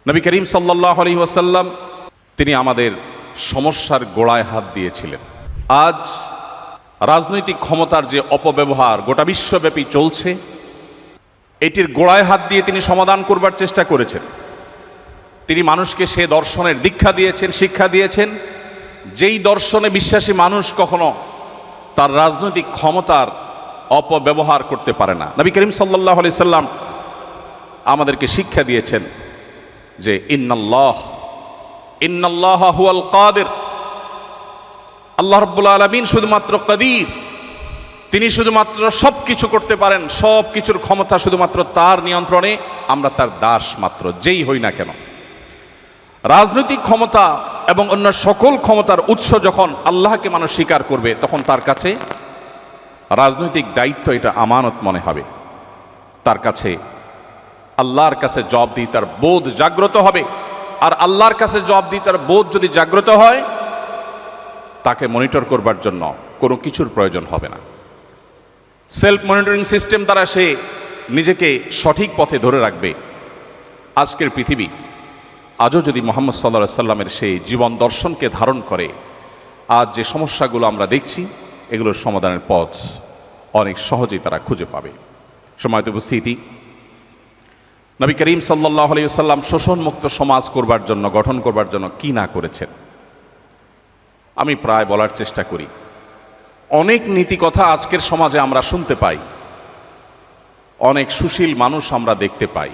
নবী করিম সাল্লাল্লাহু আলাইহি ওয়াসাল্লাম তিনি আমাদের সমস্যার গোড়ায় হাত দিয়েছিলেন। আজ রাজনৈতিক ক্ষমতার যে অপব্যবহার গোটা বিশ্বব্যাপী চলছে, এটির গোড়ায় হাত দিয়ে তিনি সমাধান করবার চেষ্টা করেছেন। তিনি মানুষকে সে দর্শনের দীক্ষা দিয়েছেন, শিক্ষা দিয়েছেন, যেই দর্শনে বিশ্বাসী মানুষ কখনো তার রাজনৈতিক ক্ষমতার অপব্যবহার করতে পারে না। নবী করিম সাল্লাল্লাহু আলাইহি সাল্লাম আমাদেরকে শিক্ষা দিয়েছেন যে ইন্নাল্লাহ হুয়াল কাদির, আল্লাহ রাব্বুল আলামিন শুধুমাত্র কাদির, তিনি শুধুমাত্র সব কিছু করতে পারেন, সব কিছুর ক্ষমতা শুধুমাত্র তার নিয়ন্ত্রণে, আমরা তার দাস মাত্র, যেই হই না কেন। রাজনৈতিক ক্ষমতা এবং অন্য সকল ক্ষমতার উৎস যখন আল্লাহকে মানুষ স্বীকার করবে, তখন তার কাছে রাজনৈতিক দায়িত্ব এটা আমানত মনে হবে। তার কাছে আল্লাহর কাছে জবাবদিহিতার বোধ জাগ্রত হবে। আর আল্লাহর কাছে জবাবদিহিতার বোধ যদি জাগ্রত হয়, তাকে মনিটর করবার জন্য কোনো কিছুর প্রয়োজন হবে না। সেলফ মনিটরিং সিস্টেম দ্বারা সে নিজেকে সঠিক পথে ধরে রাখবে। আজকের পৃথিবী আজও যদি মুহাম্মদ সাল্লাল্লাহু আলাইহি সাল্লামের সেই জীবন দর্শনকে ধারণ করে, আজ যে সমস্যাগুলো আমরা দেখছি, এগুলোর সমাধানের পথ অনেক সহজেই তারা খুঁজে পাবে। সময়ত উপস্থিতি, নবী করিম সাল্লাল্লাহু আলাইহি ওয়াসাল্লাম শোষণমুক্ত সমাজ করবার জন্য, গঠন করবার জন্য কি না করেছেন, আমি প্রায় বলার চেষ্টা করি। অনেক নীতি কথা আজকের সমাজে আমরা শুনতে পাই, অনেক সুশীল মানুষ আমরা দেখতে পাই,